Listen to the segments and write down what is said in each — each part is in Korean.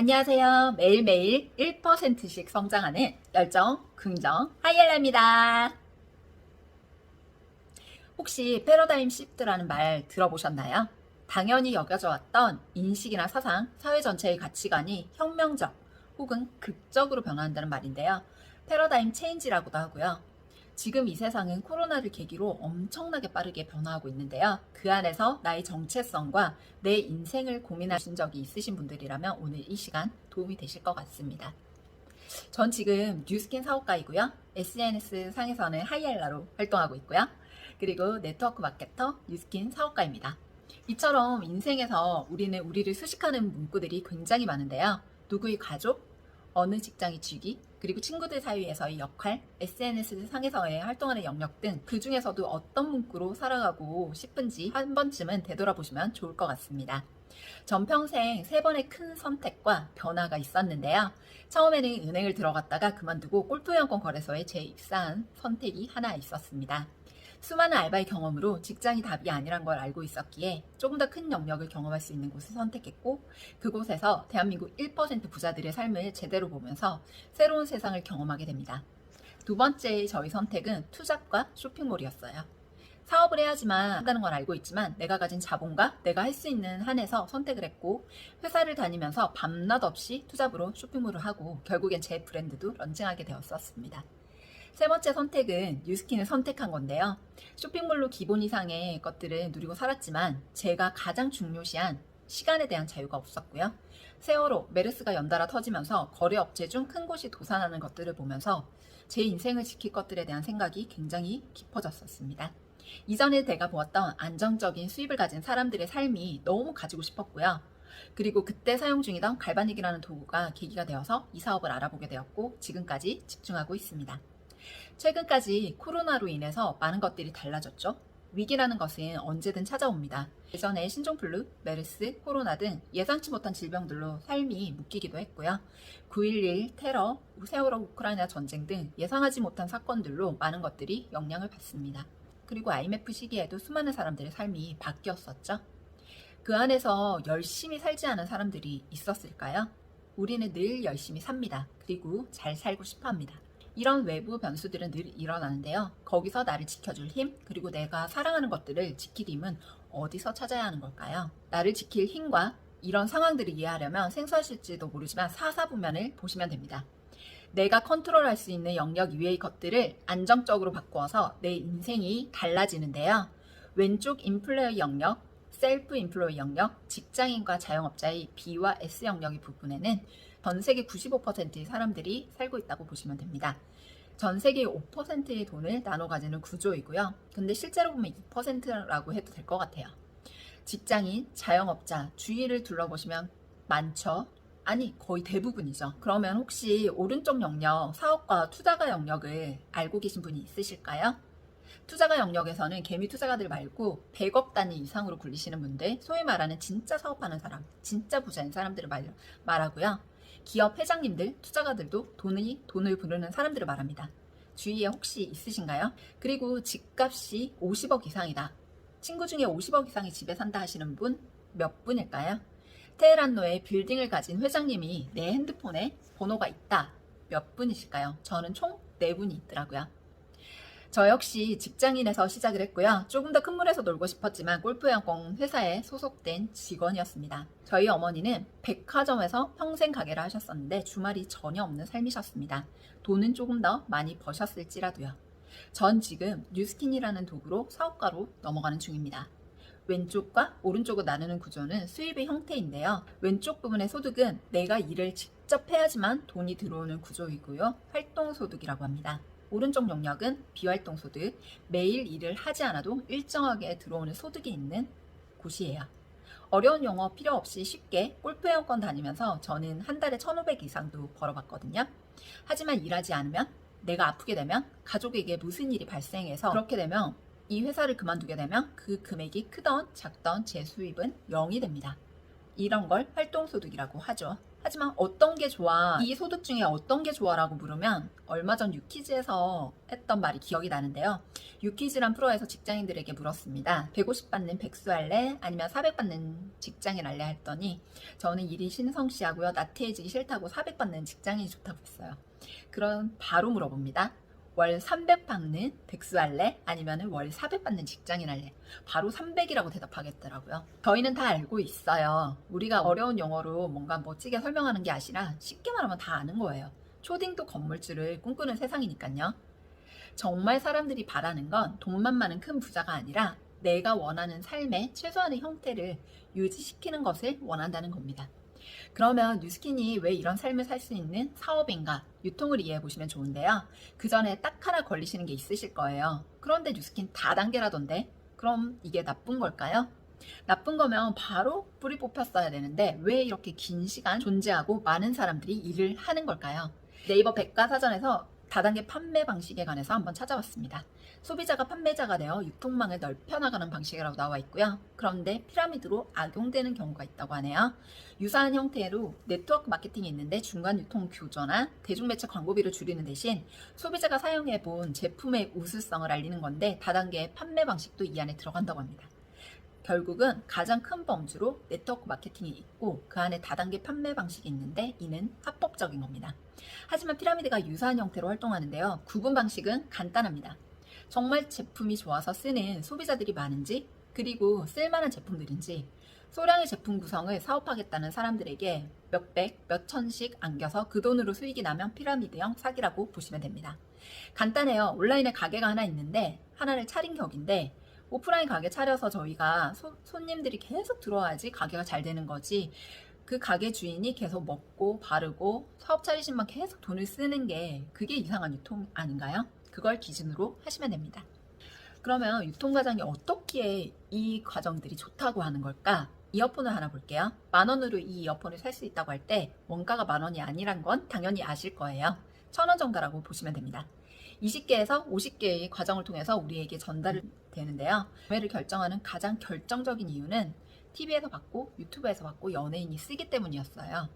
안녕하세요. 매일매일 1%씩 성장하는 열정, 긍정, 하이엘라입니다. 혹시 패러다임 시프트라는 말 들어보셨나요? 당연히 여겨져 왔던 인식이나 사상, 사회 전체의 가치관이 혁명적 혹은 극적으로 변화한다는 말인데요. 패러다임 체인지라고도 하고요. 지금 이 세상은 코로나를 계기로 엄청나게 빠르게 변화하고 있는데요. 그 안에서 나의 정체성과 내 인생을 고민하신 적이 있으신 분들이라면 오늘 이 시간 도움이 되실 것 같습니다. 전 지금 뉴스킨 사업가이고요. SNS 상에서는 하이엘라로 활동하고 있고요. 그리고 네트워크 마케터 뉴스킨 사업가입니다. 이처럼 인생에서 우리는 우리를 수식하는 문구들이 굉장히 많은데요. 누구의 가족, 어느 직장의 직위, 그리고 친구들 사이에서의 역할, SNS 상에서의 활동하는 영역 등 그 중에서도 어떤 문구로 살아가고 싶은지 한 번쯤은 되돌아보시면 좋을 것 같습니다. 전 평생 3번의 큰 선택과 변화가 있었는데요. 처음에는 은행을 들어갔다가 그만두고 골프회원권 거래소에 재입사한 선택이 하나 있었습니다. 수많은 알바의 경험으로 직장이 답이 아니란 걸 알고 있었기에 조금 더 큰 영역을 경험할 수 있는 곳을 선택했고, 그곳에서 대한민국 1% 부자들의 삶을 제대로 보면서 새로운 세상을 경험하게 됩니다. 두 번째의 저희 선택은 투잡과 쇼핑몰이었어요. 사업을 해야지만 한다는 걸 알고 있지만 내가 가진 자본과 내가 할 수 있는 한에서 선택을 했고, 회사를 다니면서 밤낮 없이 투잡으로 쇼핑몰을 하고 결국엔 제 브랜드도 런칭하게 되었었습니다. 세 번째 선택은 뉴스킨을 선택한 건데요. 쇼핑몰로 기본 이상의 것들을 누리고 살았지만 제가 가장 중요시한 시간에 대한 자유가 없었고요. 세월호, 메르스가 연달아 터지면서 거래업체 중 큰 곳이 도산하는 것들을 보면서 제 인생을 지킬 것들에 대한 생각이 굉장히 깊어졌었습니다. 이전에 내가 보았던 안정적인 수입을 가진 사람들의 삶이 너무 가지고 싶었고요. 그리고 그때 사용 중이던 갈바닉이라는 도구가 계기가 되어서 이 사업을 알아보게 되었고 지금까지 집중하고 있습니다. 최근까지 코로나로 인해서 많은 것들이 달라졌죠. 위기라는 것은 언제든 찾아옵니다. 예전에 신종플루, 메르스, 코로나 등 예상치 못한 질병들로 삶이 묶이기도 했고요. 9.11 테러, 세월호 우크라이나 전쟁 등 예상하지 못한 사건들로 많은 것들이 영향을 받습니다. 그리고 IMF 시기에도 수많은 사람들의 삶이 바뀌었었죠. 그 안에서 열심히 살지 않은 사람들이 있었을까요? 우리는 늘 열심히 삽니다. 그리고 잘 살고 싶어 합니다. 이런 외부 변수들은 늘 일어나는데요. 거기서 나를 지켜줄 힘, 그리고 내가 사랑하는 것들을 지킬 힘은 어디서 찾아야 하는 걸까요? 나를 지킬 힘과 이런 상황들을 이해하려면 생소하실지도 모르지만 사사분면을 보시면 됩니다. 내가 컨트롤할 수 있는 영역 이외의 것들을 안정적으로 바꾸어서 내 인생이 달라지는데요. 왼쪽 인플레이 영역, 셀프 인플로이 영역, 직장인과 자영업자의 B와 S 영역의 부분에는 전 세계 95%의 사람들이 살고 있다고 보시면 됩니다. 전 세계의 5%의 돈을 나눠 가지는 구조이고요. 근데 실제로 보면 2%라고 해도 될 것 같아요. 직장인, 자영업자, 주위를 둘러보시면 많죠? 아니, 거의 대부분이죠. 그러면 혹시 오른쪽 영역, 사업과 투자가 영역을 알고 계신 분이 있으실까요? 투자가 영역에서는 개미 투자가들 말고 100억 단위 이상으로 굴리시는 분들, 소위 말하는 진짜 사업하는 사람, 진짜 부자인 사람들을 말하고요. 기업 회장님들, 투자가들도 돈을 부르는 사람들을 말합니다. 주위에 혹시 있으신가요? 그리고 집값이 50억 이상이다. 친구 중에 50억 이상의 집에 산다 하시는 분 몇 분일까요? 테헤란로에 빌딩을 가진 회장님이 내 핸드폰에 번호가 있다. 몇 분이실까요? 저는 총 4분이 있더라고요. 저 역시 직장인에서 시작을 했고요. 조금 더 큰 물에서 놀고 싶었지만 골프회원권 회사에 소속된 직원이었습니다. 저희 어머니는 백화점에서 평생 가게를 하셨었는데 주말이 전혀 없는 삶이셨습니다. 돈은 조금 더 많이 버셨을지라도요. 전 지금 뉴스킨이라는 도구로 사업가로 넘어가는 중입니다. 왼쪽과 오른쪽으로 나누는 구조는 수입의 형태인데요. 왼쪽 부분의 소득은 내가 일을 직접 해야지만 돈이 들어오는 구조이고요. 활동소득이라고 합니다. 오른쪽 영역은 비활동소득, 매일 일을 하지 않아도 일정하게 들어오는 소득이 있는 곳이에요. 어려운 용어 필요 없이 쉽게 골프회원권 다니면서 저는 한 달에 1,500 이상도 벌어봤거든요. 하지만 일하지 않으면, 내가 아프게 되면, 가족에게 무슨 일이 발생해서 그렇게 되면 이 회사를 그만두게 되면 그 금액이 크던 작던 제 수입은 0이 됩니다. 이런 걸 활동소득이라고 하죠. 하지만 어떤 게 좋아? 이 소득 중에 어떤 게 좋아라고 물으면 얼마 전 유퀴즈에서 했던 말이 기억이 나는데요. 유퀴즈란 프로에서 직장인들에게 물었습니다. 150 받는 백수 할래? 아니면 400 받는 직장인 할래? 했더니 저는 일이 신성시하고요. 나태해지기 싫다고 400 받는 직장인이 좋다고 했어요. 그럼 바로 물어봅니다. 월 300 받는 백수 할래? 아니면 월 400 받는 직장인 할래? 바로 300이라고 대답하겠더라고요. 저희는 다 알고 있어요. 우리가 어려운 영어로 뭔가 멋지게 설명하는 게 아니라 쉽게 말하면 다 아는 거예요. 초딩도 건물주를 꿈꾸는 세상이니까요. 정말 사람들이 바라는 건 돈만 많은 큰 부자가 아니라 내가 원하는 삶의 최소한의 형태를 유지시키는 것을 원한다는 겁니다. 그러면 뉴스킨이 왜 이런 삶을 살 수 있는 사업인가 유통을 이해해 보시면 좋은데요. 그 전에 딱 하나 걸리시는 게 있으실 거예요. 그런데 뉴스킨 다단계라던데 그럼 이게 나쁜 걸까요? 나쁜 거면 바로 뿌리 뽑혔어야 되는데 왜 이렇게 긴 시간 존재하고 많은 사람들이 일을 하는 걸까요? 네이버 백과사전에서 다단계 판매 방식에 관해서 한번 찾아봤습니다. 소비자가 판매자가 되어 유통망을 넓혀나가는 방식이라고 나와 있고요. 그런데 피라미드로 악용되는 경우가 있다고 하네요. 유사한 형태로 네트워크 마케팅이 있는데 중간 유통 규조나 대중매체 광고비를 줄이는 대신 소비자가 사용해본 제품의 우수성을 알리는 건데 다단계 판매 방식도 이 안에 들어간다고 합니다. 결국은 가장 큰 범주로 네트워크 마케팅이 있고 그 안에 다단계 판매 방식이 있는데 이는 합법적인 겁니다. 하지만 피라미드가 유사한 형태로 활동하는데요. 구분 방식은 간단합니다. 정말 제품이 좋아서 쓰는 소비자들이 많은지 그리고 쓸만한 제품들인지 소량의 제품 구성을 사업하겠다는 사람들에게 몇백, 몇천씩 안겨서 그 돈으로 수익이 나면 피라미드형 사기라고 보시면 됩니다. 간단해요. 온라인에 가게가 하나 있는데 하나를 차린 격인데 오프라인 가게 차려서 저희가 손님들이 계속 들어와야지 가게가 잘 되는 거지 그 가게 주인이 계속 먹고 바르고 사업 차리신만 계속 돈을 쓰는 게 그게 이상한 유통 아닌가요? 그걸 기준으로 하시면 됩니다. 그러면 유통 과정이 어떻게 이 과정들이 좋다고 하는 걸까? 이어폰을 하나 볼게요. 10,000원으로 이 이어폰을 살 수 있다고 할 때 원가가 10,000원이 아니란 건 당연히 아실 거예요. 1,000원 정가라고 보시면 됩니다. 20개에서 50개의 과정을 통해서 우리에게 전달이 되는데요. 구매를 결정하는 가장 결정적인 이유는 TV에서 봤고 유튜브에서 봤고 연예인이 쓰기 때문이었어요.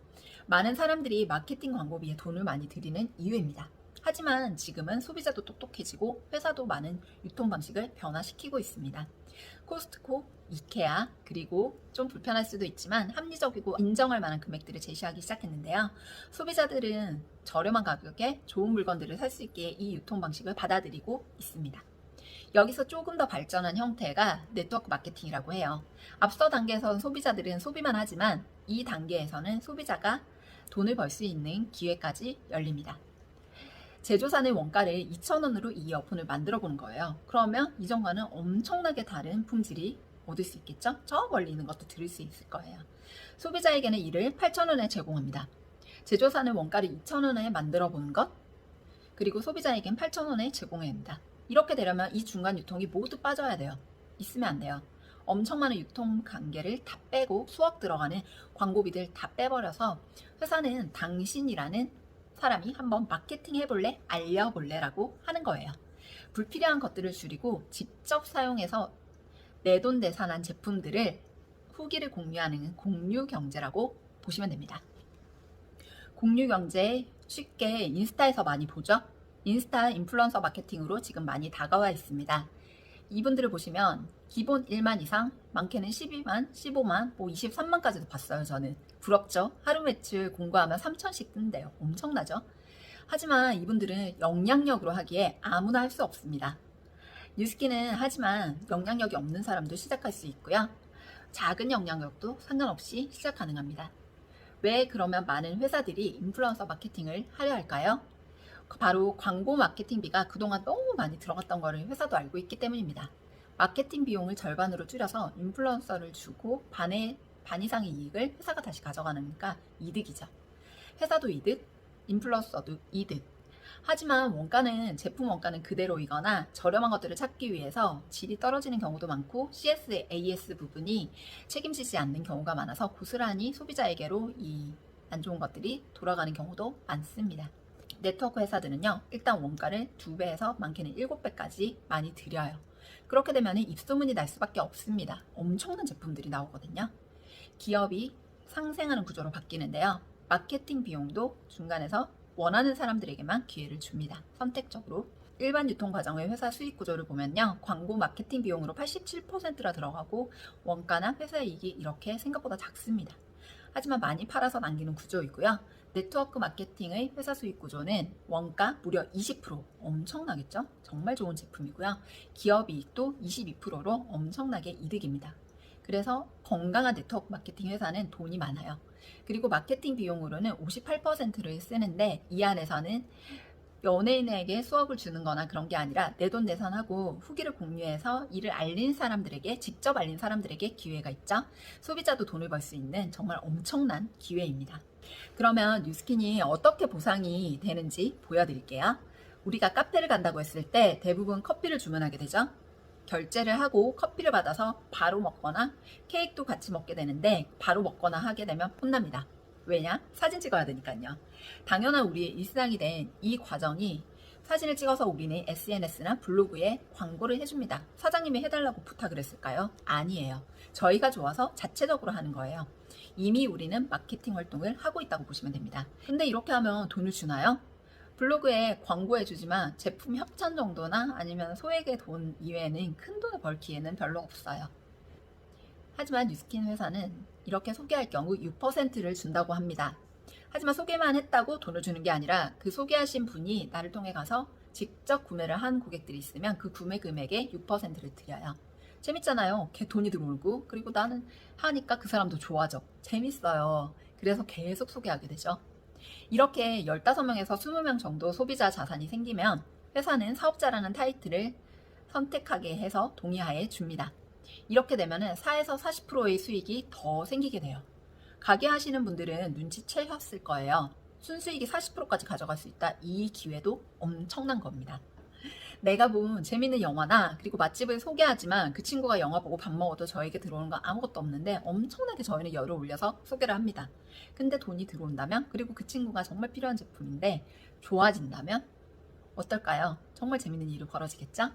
많은 사람들이 마케팅 광고비에 돈을 많이 들이는 이유입니다. 하지만 지금은 소비자도 똑똑해지고 회사도 많은 유통 방식을 변화시키고 있습니다. 코스트코, 이케아, 그리고 좀 불편할 수도 있지만 합리적이고 인정할 만한 금액들을 제시하기 시작했는데요. 소비자들은 저렴한 가격에 좋은 물건들을 살 수 있게 이 유통 방식을 받아들이고 있습니다. 여기서 조금 더 발전한 형태가 네트워크 마케팅이라고 해요. 앞서 단계에서는 소비자들은 소비만 하지만 이 단계에서는 소비자가 돈을 벌 수 있는 기회까지 열립니다. 제조사는 원가를 2,000원으로 이 이어폰을 만들어 보는 거예요. 그러면 이전과는 엄청나게 다른 품질이 얻을 수 있겠죠? 저 멀리 있는 것도 들을 수 있을 거예요. 소비자에게는 이를 8,000원에 제공합니다. 제조사는 원가를 2,000원에 만들어 보는 것, 그리고 소비자에겐 8,000원에 제공해야 합니다. 이렇게 되려면 이 중간 유통이 모두 빠져야 돼요. 있으면 안 돼요. 엄청 많은 유통 관계를 다 빼고 수억 들어가는 광고비들 다 빼버려서 회사는 당신이라는 사람이 한번 마케팅 해볼래? 알려볼래? 라고 하는 거예요. 불필요한 것들을 줄이고 직접 사용해서 내돈내산한 제품들을 후기를 공유하는 공유경제라고 보시면 됩니다. 공유경제 쉽게 인스타에서 많이 보죠? 인스타 인플루언서 마케팅으로 지금 많이 다가와 있습니다. 이분들을 보시면 기본 1만 이상, 많게는 12만, 15만, 23만까지도 봤어요. 저는 부럽죠? 하루 매출 공고하면 3,000씩 뜬대요. 엄청나죠? 하지만 이분들은 영향력으로 하기에 아무나 할 수 없습니다. 뉴스킨은 하지만 영향력이 없는 사람도 시작할 수 있고요. 작은 영향력도 상관없이 시작 가능합니다. 왜 그러면 많은 회사들이 인플루언서 마케팅을 하려 할까요? 바로 광고 마케팅비가 그동안 너무 많이 들어갔던 거를 회사도 알고 있기 때문입니다. 마케팅 비용을 절반으로 줄여서 인플루언서를 주고 반 이상의 이익을 회사가 다시 가져가니까 이득이죠. 회사도 이득, 인플루언서도 이득. 하지만 원가는 제품 원가는 그대로이거나 저렴한 것들을 찾기 위해서 질이 떨어지는 경우도 많고 CS, AS 부분이 책임지지 않는 경우가 많아서 고스란히 소비자에게로 이 안 좋은 것들이 돌아가는 경우도 많습니다. 네트워크 회사들은요, 일단 원가를 2배에서 많게는 7배까지 많이 들여요. 그렇게 되면 입소문이 날 수밖에 없습니다. 엄청난 제품들이 나오거든요. 기업이 상생하는 구조로 바뀌는데요. 마케팅 비용도 중간에서 원하는 사람들에게만 기회를 줍니다. 선택적으로. 일반 유통 과정의 회사 수익 구조를 보면요. 광고 마케팅 비용으로 87%라 들어가고 원가나 회사 이익이 이렇게 생각보다 작습니다. 하지만 많이 팔아서 남기는 구조이고요. 네트워크 마케팅의 회사 수익 구조는 원가 무려 20%, 엄청나겠죠? 정말 좋은 제품이고요. 기업 이익도 22%로 엄청나게 이득입니다. 그래서 건강한 네트워크 마케팅 회사는 돈이 많아요. 그리고 마케팅 비용으로는 58%를 쓰는데 이 안에서는 연예인에게 수업을 주는 거나 그런 게 아니라 내돈내산하고 후기를 공유해서 이를 알린 사람들에게, 직접 알린 사람들에게 기회가 있죠. 소비자도 돈을 벌 수 있는 정말 엄청난 기회입니다. 그러면 뉴스킨이 어떻게 보상이 되는지 보여드릴게요. 우리가 카페를 간다고 했을 때 대부분 커피를 주문하게 되죠. 결제를 하고 커피를 받아서 바로 먹거나 케이크도 같이 먹게 되는데 바로 먹거나 하게 되면 혼납니다. 왜냐? 사진 찍어야 되니까요. 당연한 우리의 일상이 된 이 과정이 사진을 찍어서 우리는 SNS나 블로그에 광고를 해줍니다. 사장님이 해달라고 부탁을 했을까요? 아니에요. 저희가 좋아서 자체적으로 하는 거예요. 이미 우리는 마케팅 활동을 하고 있다고 보시면 됩니다. 근데 이렇게 하면 돈을 주나요? 블로그에 광고해주지만 제품 협찬 정도나 아니면 소액의 돈 이외에는 큰 돈을 벌 기회는 별로 없어요. 하지만 뉴스킨 회사는 이렇게 소개할 경우 6%를 준다고 합니다. 하지만 소개만 했다고 돈을 주는 게 아니라 그 소개하신 분이 나를 통해 가서 직접 구매를 한 고객들이 있으면 그 구매 금액의 6%를 드려요. 재밌잖아요. 걔 돈이 들어오고 그리고 나는 하니까 그 사람도 좋아져. 재밌어요. 그래서 계속 소개하게 되죠. 이렇게 15명에서 20명 정도 소비자 자산이 생기면 회사는 사업자라는 타이틀을 선택하게 해서 동의하에 줍니다. 이렇게 되면 4에서 40%의 수익이 더 생기게 돼요. 가게 하시는 분들은 눈치채셨을 거예요. 순수익이 40%까지 가져갈 수 있다. 이 기회도 엄청난 겁니다. 내가 본 재밌는 영화나 그리고 맛집을 소개하지만 그 친구가 영화 보고 밥 먹어도 저에게 들어오는 건 아무것도 없는데 엄청나게 저희는 열을 올려서 소개를 합니다. 근데 돈이 들어온다면 그리고 그 친구가 정말 필요한 제품인데 좋아진다면 어떨까요? 정말 재밌는 일이 벌어지겠죠?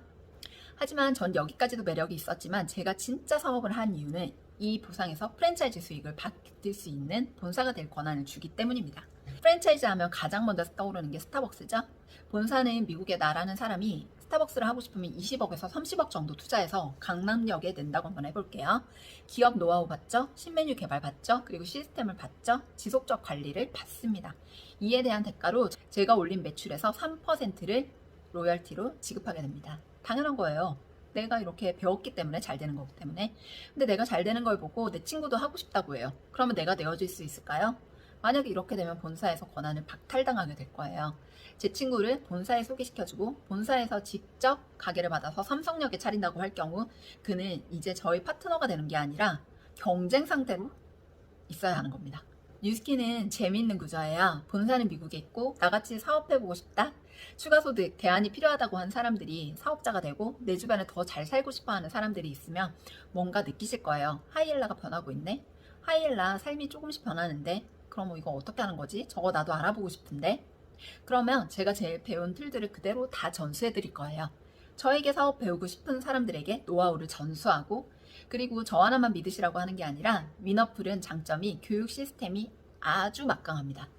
하지만 전 여기까지도 매력이 있었지만 제가 진짜 사업을 한 이유는 이 보상에서 프랜차이즈 수익을 받을 수 있는 본사가 될 권한을 주기 때문입니다. 프랜차이즈 하면 가장 먼저 떠오르는 게 스타벅스죠. 본사는 미국에 나라는 사람이 스타벅스를 하고 싶으면 20억에서 30억 정도 투자해서 강남역에 낸다고 한번 해볼게요. 기업 노하우 받죠? 신메뉴 개발 받죠? 그리고 시스템을 받죠? 지속적 관리를 받습니다. 이에 대한 대가로 제가 올린 매출에서 3%를 로열티로 지급하게 됩니다. 당연한 거예요. 내가 이렇게 배웠기 때문에 잘 되는 거기 때문에. 근데 내가 잘 되는 걸 보고 내 친구도 하고 싶다고 해요. 그러면 내가 내어줄 수 있을까요? 만약에 이렇게 되면 본사에서 권한을 박탈당하게 될 거예요. 제 친구를 본사에 소개시켜주고 본사에서 직접 가게를 받아서 삼성역에 차린다고 할 경우 그는 이제 저희 파트너가 되는 게 아니라 경쟁 상태로 있어야 하는 겁니다. 뉴스킨은 재미있는 구조예요. 본사는 미국에 있고 나같이 사업해보고 싶다. 추가 소득, 대안이 필요하다고 한 사람들이 사업자가 되고 내 주변에 더 잘 살고 싶어하는 사람들이 있으면 뭔가 느끼실 거예요. 하이엘라가 변하고 있네. 하이엘라 삶이 조금씩 변하는데 그럼 이거 어떻게 하는 거지? 저거 나도 알아보고 싶은데. 그러면 제가 제일 배운 틀들을 그대로 다 전수해 드릴 거예요. 저에게 사업 배우고 싶은 사람들에게 노하우를 전수하고 그리고 저 하나만 믿으시라고 하는 게 아니라 위너풀은 장점이 교육 시스템이 아주 막강합니다.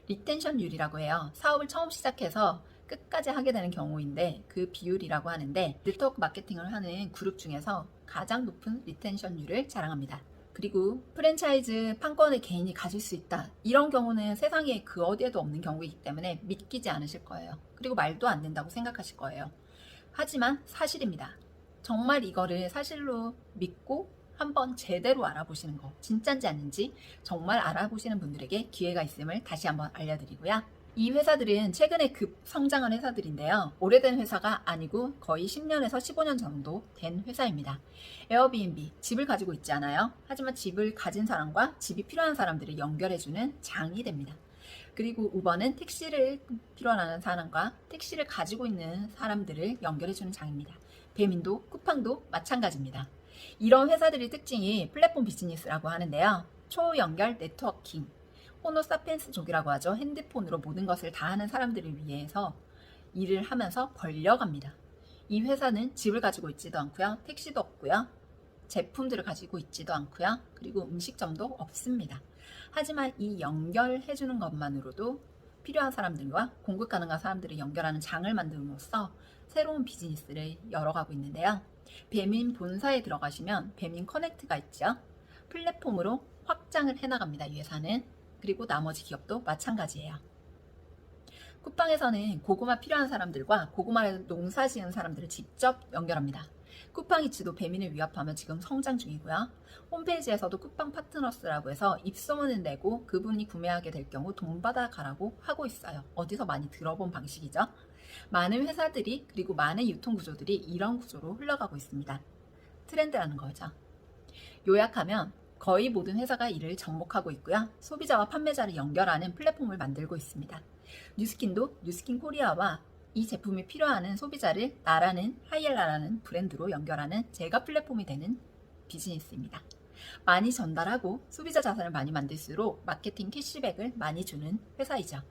리텐션율이라고 해요. 사업을 처음 시작해서 끝까지 하게 되는 경우인데 그 비율이라고 하는데 네트워크 마케팅을 하는 그룹 중에서 가장 높은 리텐션율을 자랑합니다. 그리고 프랜차이즈 판권을 개인이 가질 수 있다. 이런 경우는 세상에 그 어디에도 없는 경우이기 때문에 믿기지 않으실 거예요. 그리고 말도 안 된다고 생각하실 거예요. 하지만 사실입니다. 정말 이거를 사실로 믿고 한번 제대로 알아보시는 거 진짜인지 아닌지 정말 알아보시는 분들에게 기회가 있음을 다시 한번 알려드리고요. 이 회사들은 최근에 급 성장한 회사들인데요. 오래된 회사가 아니고 거의 10년에서 15년 정도 된 회사입니다. 에어비앤비, 집을 가지고 있지 않아요. 하지만 집을 가진 사람과 집이 필요한 사람들을 연결해주는 장이 됩니다. 그리고 우버는 택시를 필요로 하는 사람과 택시를 가지고 있는 사람들을 연결해주는 장입니다. 배민도, 쿠팡도 마찬가지입니다. 이런 회사들의 특징이 플랫폼 비즈니스라고 하는데요. 초연결 네트워킹, 호노사피엔스족이라고 하죠. 핸드폰으로 모든 것을 다 하는 사람들을 위해서 일을 하면서 벌려갑니다. 이 회사는 집을 가지고 있지도 않고요. 택시도 없고요. 제품들을 가지고 있지도 않고요. 그리고 음식점도 없습니다. 하지만 이 연결해주는 것만으로도 필요한 사람들과 공급 가능한 사람들을 연결하는 장을 만듦으로써 새로운 비즈니스를 열어가고 있는데요. 배민 본사에 들어가시면 배민 커넥트가 있죠. 플랫폼으로 확장을 해나갑니다. 이 회사는. 그리고 나머지 기업도 마찬가지예요. 쿠팡에서는 고구마 필요한 사람들과 고구마를 농사 지은 사람들을 직접 연결합니다. 쿠팡이츠도 배민을 위협하며 지금 성장 중이고요. 홈페이지에서도 쿠팡 파트너스라고 해서 입소문을 내고 그분이 구매하게 될 경우 돈 받아가라고 하고 있어요. 어디서 많이 들어본 방식이죠. 많은 회사들이 그리고 많은 유통구조들이 이런 구조로 흘러가고 있습니다. 트렌드라는 거죠. 요약하면 거의 모든 회사가 이를 접목하고 있고요. 소비자와 판매자를 연결하는 플랫폼을 만들고 있습니다. 뉴스킨도 뉴스킨 코리아와 이 제품이 필요한 소비자를 나라는 하이엘라라는 브랜드로 연결하는 제가 플랫폼이 되는 비즈니스입니다. 많이 전달하고 소비자 자산을 많이 만들수록 마케팅 캐시백을 많이 주는 회사이죠.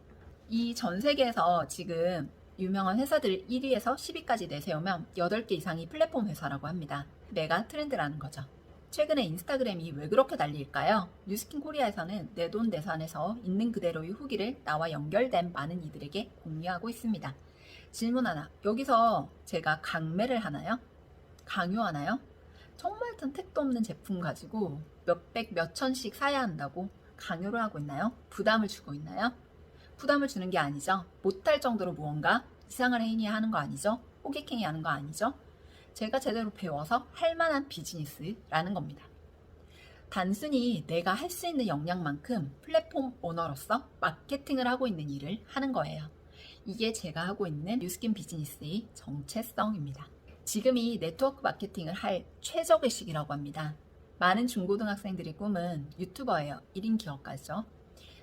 이 전 세계에서 지금 유명한 회사들 1위에서 10위까지 내세우면 8개 이상이 플랫폼 회사라고 합니다. 메가 트렌드라는 거죠. 최근에 인스타그램이 왜 그렇게 난리일까요? 뉴스킨 코리아에서는 내돈내산에서 있는 그대로의 후기를 나와 연결된 많은 이들에게 공유하고 있습니다. 질문 하나. 여기서 제가 강매를 하나요? 강요하나요? 정말 전 택도 없는 제품 가지고 몇백, 몇천씩 사야 한다고 강요를 하고 있나요? 부담을 주고 있나요? 부담을 주는 게 아니죠. 못할 정도로 무언가 이상한 행위 하는 거 아니죠? 호객행위 하는 거 아니죠? 제가 제대로 배워서 할 만한 비즈니스라는 겁니다. 단순히 내가 할 수 있는 역량만큼 플랫폼 오너로서 마케팅을 하고 있는 일을 하는 거예요. 이게 제가 하고 있는 뉴스킨 비즈니스의 정체성입니다. 지금이 네트워크 마케팅을 할 최적의 시기라고 합니다. 많은 중고등학생들의 꿈은 유튜버예요. 1인 기업가죠.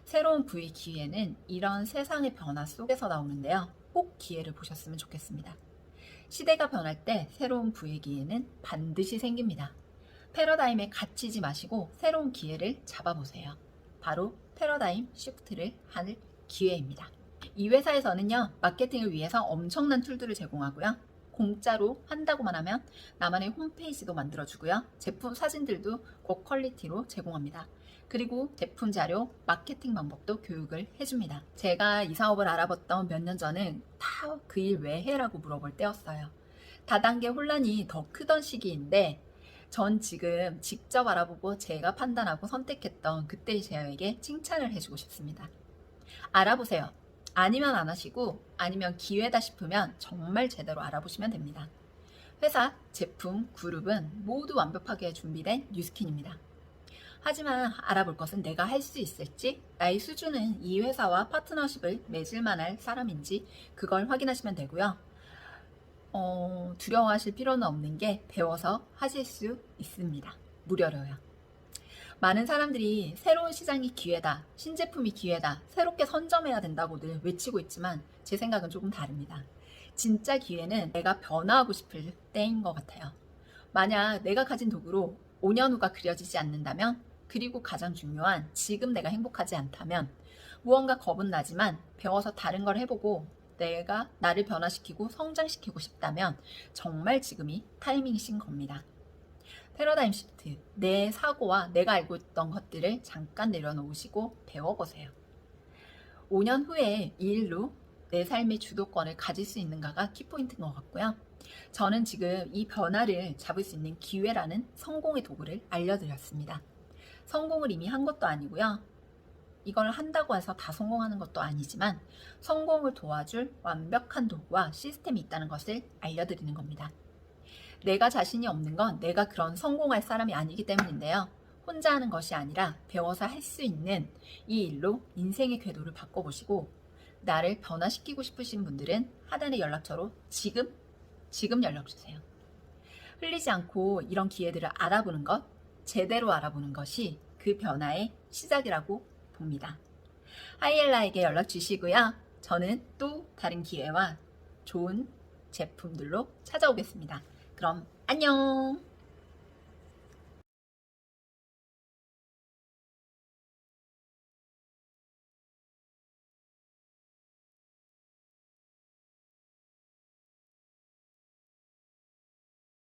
새로운 부의 기회는 이런 세상의 변화 속에서 나오는데요. 꼭 기회를 보셨으면 좋겠습니다. 시대가 변할 때 새로운 부의 기회는 반드시 생깁니다. 패러다임에 갇히지 마시고 새로운 기회를 잡아보세요. 바로 패러다임 시프트를 하는 기회입니다. 이 회사에서는요, 마케팅을 위해서 엄청난 툴들을 제공하고요. 공짜로 한다고만 하면 나만의 홈페이지도 만들어주고요. 제품 사진들도 고퀄리티로 제공합니다. 그리고 제품 자료, 마케팅 방법도 교육을 해줍니다. 제가 이 사업을 알아봤던 몇 년 전은 다 그 일 왜 해라고 물어볼 때였어요. 다단계 혼란이 더 크던 시기인데 전 지금 직접 알아보고 제가 판단하고 선택했던 그때의 제어에게 칭찬을 해주고 싶습니다. 알아보세요. 아니면 안 하시고 아니면 기회다 싶으면 정말 제대로 알아보시면 됩니다. 회사, 제품, 그룹은 모두 완벽하게 준비된 뉴스킨입니다. 하지만 알아볼 것은 내가 할 수 있을지, 나의 수준은 이 회사와 파트너십을 맺을 만할 사람인지 그걸 확인하시면 되고요. 두려워하실 필요는 없는 게 배워서 하실 수 있습니다. 무료로요. 많은 사람들이 새로운 시장이 기회다, 신제품이 기회다, 새롭게 선점해야 된다고 늘 외치고 있지만 제 생각은 조금 다릅니다. 진짜 기회는 내가 변화하고 싶을 때인 것 같아요. 만약 내가 가진 도구로 5년 후가 그려지지 않는다면, 그리고 가장 중요한 지금 내가 행복하지 않다면 무언가 겁은 나지만 배워서 다른 걸 해보고 내가 나를 변화시키고 성장시키고 싶다면 정말 지금이 타이밍이신 겁니다. 패러다임 시프트, 내 사고와 내가 알고 있던 것들을 잠깐 내려놓으시고 배워보세요. 5년 후에 이 일로 내 삶의 주도권을 가질 수 있는가가 키포인트인 것 같고요. 저는 지금 이 변화를 잡을 수 있는 기회라는 성공의 도구를 알려드렸습니다. 성공을 이미 한 것도 아니고요. 이걸 한다고 해서 다 성공하는 것도 아니지만 성공을 도와줄 완벽한 도구와 시스템이 있다는 것을 알려드리는 겁니다. 내가 자신이 없는 건 내가 그런 성공할 사람이 아니기 때문인데요. 혼자 하는 것이 아니라 배워서 할 수 있는 이 일로 인생의 궤도를 바꿔보시고 나를 변화시키고 싶으신 분들은 하단의 연락처로 지금 연락주세요. 흘리지 않고 이런 기회들을 알아보는 것, 제대로 알아보는 것이 그 변화의 시작이라고 봅니다. 하이엘라에게 연락 주시고요. 저는 또 다른 기회와 좋은 제품들로 찾아오겠습니다. 그럼 안녕!